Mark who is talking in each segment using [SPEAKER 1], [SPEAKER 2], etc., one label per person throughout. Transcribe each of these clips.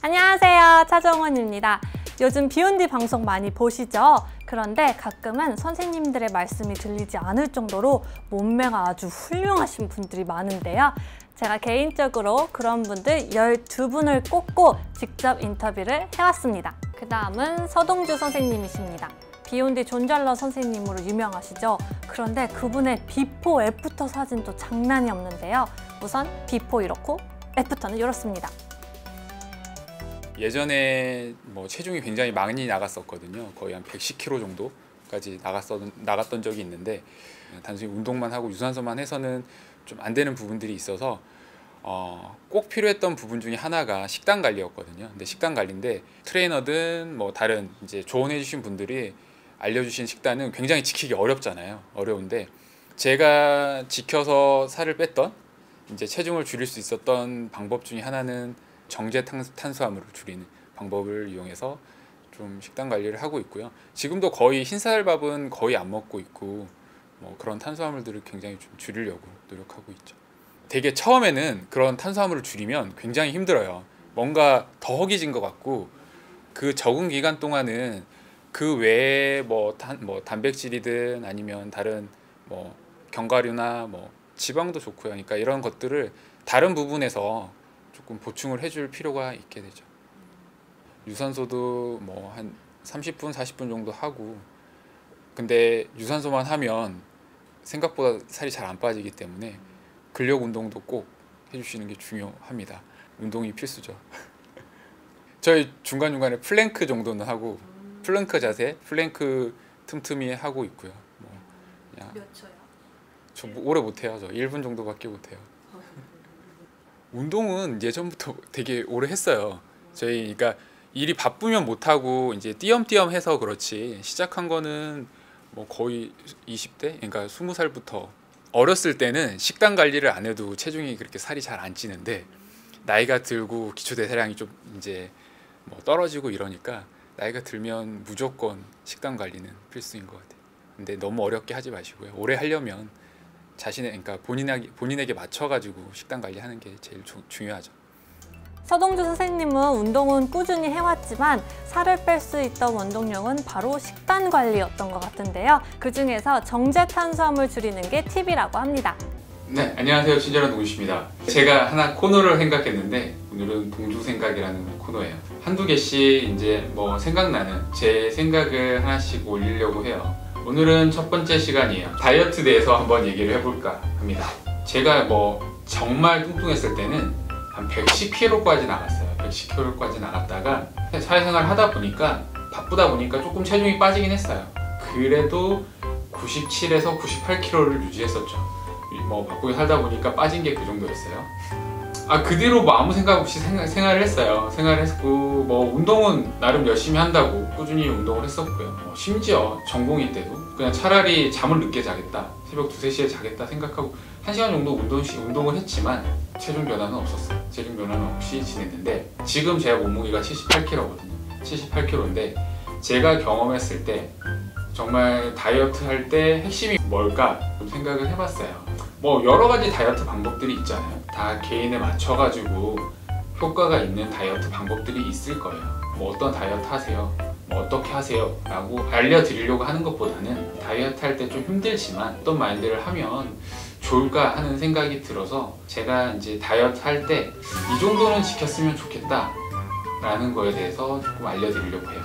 [SPEAKER 1] 안녕하세요, 차정원입니다. 요즘 비욘디 방송 많이 보시죠? 그런데 가끔은 선생님들의 말씀이 들리지 않을 정도로 몸매가 아주 훌륭하신 분들이 많은데요. 제가 개인적으로 그런 분들 12분을 꼽고 직접 인터뷰를 해왔습니다. 그 다음은 서동주 선생님이십니다. 비욘디 존잘러 선생님으로 유명하시죠? 그런데 그분의 비포 애프터 사진도 장난이 없는데요. 우선 비포 이렇고 애프터는 이렇습니다.
[SPEAKER 2] 예전에 체중이 굉장히 많이 나갔었거든요. 거의 한 110kg 정도까지 나갔던 적이 있는데, 단순히 운동만 하고 유산소만 해서는 좀 안 되는 부분들이 있어서 꼭 필요했던 부분 중에 하나가 식단 관리였거든요. 근데 식단 관리인데 트레이너든 다른 이제 조언해 주신 분들이 알려주신 식단은 굉장히 지키기 어렵잖아요. 어려운데 제가 지켜서 살을 뺐던, 이제 체중을 줄일 수 있었던 방법 중에 하나는 정제 탄수화물을 줄이는 방법을 이용해서 좀 식단 관리를 하고 있고요. 지금도 거의 흰쌀밥은 거의 안 먹고 있고, 그런 탄수화물들을 굉장히 좀 줄이려고 노력하고 있죠. 되게 처음에는 그런 탄수화물을 줄이면 굉장히 힘들어요. 뭔가 더 허기진 것 같고, 그 적응 기간 동안은 그 외에 단백질이든 아니면 다른 견과류나 지방도 좋고요. 그러니까 이런 것들을 다른 부분에서 조금 보충을 해줄 필요가 있게 되죠. 유산소도 한 30분, 40분 정도 하고, 근데 유산소만 하면 생각보다 살이 잘 안 빠지기 때문에 근력 운동도 꼭 해주시는 게 중요합니다. 운동이 필수죠. 저희 중간중간에 플랭크 정도는 하고, 플랭크 자세, 플랭크 틈틈이 하고 있고요.
[SPEAKER 1] 몇 초요?
[SPEAKER 2] 저 오래 못해요. 저 1분 정도밖에 못해요. 운동은 예전부터 되게 오래 했어요. 그러니까 일이 바쁘면 못하고 이제 띄엄띄엄 해서 그렇지, 시작한 거는 거의 20대? 그러니까 20살부터. 어렸을 때는 식단 관리를 안 해도 체중이 그렇게 살이 잘 안 찌는데, 나이가 들고 기초대사량이 좀 이제 떨어지고 이러니까 나이가 들면 무조건 식단 관리는 필수인 것 같아요. 근데 너무 어렵게 하지 마시고요. 오래 하려면 그러니까 본인에게 맞춰가지고 식단 관리하는 게 제일 중요하죠.
[SPEAKER 1] 서동주 선생님은 운동은 꾸준히 해왔지만 살을 뺄 수 있던 원동력은 바로 식단 관리였던 것 같은데요. 그 중에서 정제 탄수화물 줄이는 게 팁이라고 합니다.
[SPEAKER 2] 네, 안녕하세요. 친절한 동주입니다. 제가 하나 코너를 생각했는데, 오늘은 동주 생각이라는 코너예요. 한두 개씩 이제 생각나는 제 생각을 하나씩 올리려고 해요. 오늘은 첫 번째 시간이에요. 다이어트에 대해서 한번 얘기를 해볼까 합니다. 제가 정말 뚱뚱했을 때는 한 110kg까지 나갔어요. 110kg까지 나갔다가 사회생활 하다 보니까, 바쁘다 보니까 조금 체중이 빠지긴 했어요. 그래도 97에서 98kg를 유지했었죠. 바쁘게 살다 보니까 빠진 게 그 정도였어요. 그 뒤로 아무 생각 없이 생활을 했어요. 생활을 했고, 운동은 나름 열심히 한다고 꾸준히 운동을 했었고요. 심지어 전공의 때도 그냥 차라리 잠을 늦게 자겠다, 새벽 2, 3시에 자겠다 생각하고 1시간 정도 운동을 했지만 체중 변화는 없었어요. 체중 변화는 없이 지냈는데, 지금 제 몸무게가 78kg거든요. 78kg인데 제가 경험했을 때 정말 다이어트 할 때 핵심이 뭘까 좀 생각을 해봤어요. 여러 가지 다이어트 방법들이 있잖아요. 다 개인에 맞춰가지고 효과가 있는 다이어트 방법들이 있을 거예요. 어떤 다이어트 하세요? 어떻게 하세요? 라고 알려드리려고 하는 것보다는 다이어트 할 때 좀 힘들지만 어떤 마인드를 하면 좋을까 하는 생각이 들어서, 제가 이제 다이어트 할 때 이 정도는 지켰으면 좋겠다 라는 거에 대해서 조금 알려드리려고 해요.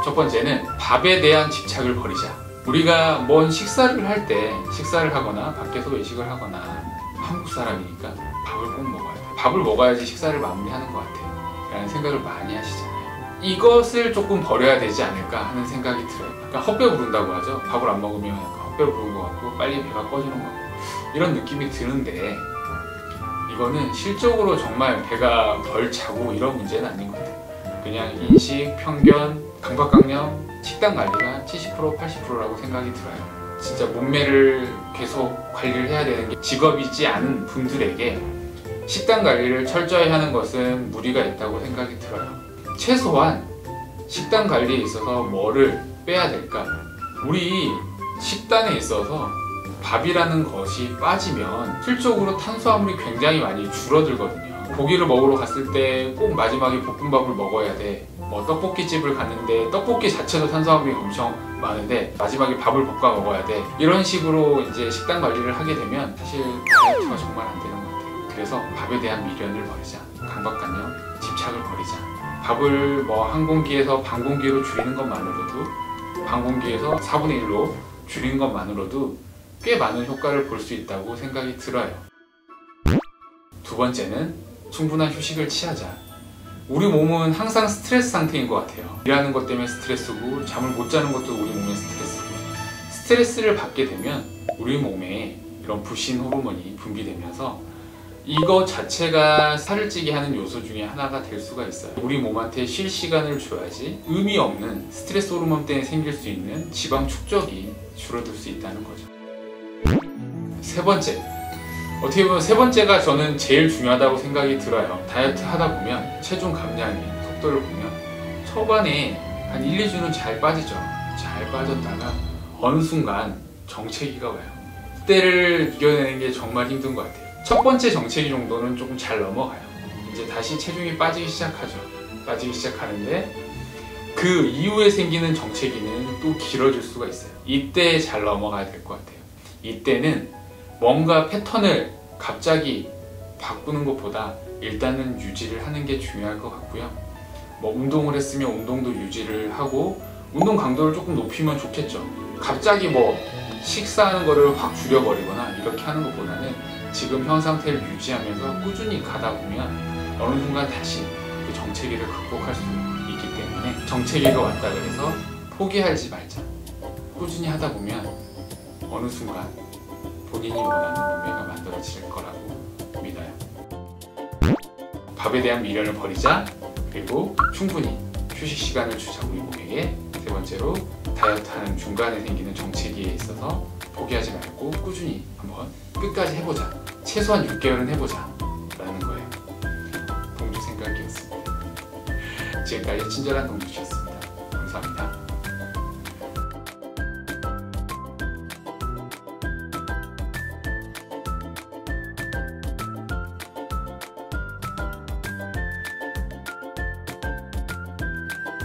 [SPEAKER 2] 첫 번째는 밥에 대한 집착을 버리자. 우리가 식사를 할 때, 식사를 하거나 밖에서 외식을 하거나, 한국 사람이니까 밥을 꼭 먹어야 돼. 밥을 먹어야지 식사를 마무리하는 것 같아 라는 생각을 많이 하시잖아요. 이것을 조금 버려야 되지 않을까 하는 생각이 들어요. 약간 헛배 부른다고 하죠. 밥을 안 먹으면 약간 헛배를 부른 것 같고 빨리 배가 꺼지는 것 같고 이런 느낌이 드는데, 이거는 실적으로 정말 배가 덜 차고 이런 문제는 아닌 것 같아요. 그냥 인식, 편견, 강박관념, 식단 관리가 70%, 80%라고 생각이 들어요. 진짜 몸매를 계속 관리를 해야 되는 게 직업이지 않은 분들에게 식단 관리를 철저히 하는 것은 무리가 있다고 생각이 들어요. 최소한 식단 관리에 있어서 뭐를 빼야 될까? 우리 식단에 있어서 밥이라는 것이 빠지면 실적으로 탄수화물이 굉장히 많이 줄어들거든요. 고기를 먹으러 갔을 때 꼭 마지막에 볶음밥을 먹어야 돼. 뭐 떡볶이집을 갔는데 떡볶이 자체도 탄수화물이 엄청 많은데 마지막에 밥을 볶아 먹어야 돼. 이런 식으로 이제 식단 관리를 하게 되면 사실 다이어트가 정말 안 되는 것 같아요. 그래서 밥에 대한 미련을 버리자. 강박관념, 집착을 버리자. 밥을 뭐 한 공기에서 반 공기로 줄이는 것만으로도, 반 공기에서 4분의 1로 줄이는 것만으로도 꽤 많은 효과를 볼 수 있다고 생각이 들어요. 두 번째는 충분한 휴식을 취하자. 우리 몸은 항상 스트레스 상태인 것 같아요. 일하는 것 때문에 스트레스고, 잠을 못 자는 것도 우리 몸의 스트레스고, 스트레스를 받게 되면 우리 몸에 이런 불신 호르몬이 분비되면서 이거 자체가 살을 찌게 하는 요소 중에 하나가 될 수가 있어요. 우리 몸한테 쉴 시간을 줘야지 의미 없는 스트레스 호르몬 때문에 생길 수 있는 지방 축적이 줄어들 수 있다는 거죠. 세 번째, 어떻게 보면 세 번째가 저는 제일 중요하다고 생각이 들어요. 다이어트 하다 보면 체중 감량의 속도를 보면 초반에 한 1, 2주는 잘 빠지죠. 잘 빠졌다가 어느 순간 정체기가 와요. 그때를 이겨내는 게 정말 힘든 것 같아요. 첫 번째 정체기 정도는 조금 잘 넘어가요. 이제 다시 체중이 빠지기 시작하죠. 빠지기 시작하는데 그 이후에 생기는 정체기는 또 길어질 수가 있어요. 이때 잘 넘어가야 될 것 같아요. 이때는 뭔가 패턴을 갑자기 바꾸는 것보다 일단은 유지를 하는 게 중요할 것 같고요. 뭐 운동을 했으면 운동도 유지를 하고 운동 강도를 조금 높이면 좋겠죠. 갑자기 뭐 식사하는 거를 확 줄여버리거나 이렇게 하는 것보다는 지금 현 상태를 유지하면서 꾸준히 가다 보면 어느 순간 다시 그 정체기를 극복할 수 있기 때문에 정체기가 왔다 그래서 포기하지 말자. 꾸준히 하다 보면 어느 순간 본인이 원하는 몸매가 만들어질 거라고 믿어요. 밥에 대한 미련을 버리자. 그리고 충분히 휴식 시간을 주자 우리 몸에게. 세 번째로 다이어트하는 중간에 생기는 정체기에 있어서 포기하지 말고 꾸준히 한번 끝까지 해보자. 최소한 6개월은 해보자 라는 거예요. 동주 생각이었습니다. 지금까지 친절한 동주였습니다.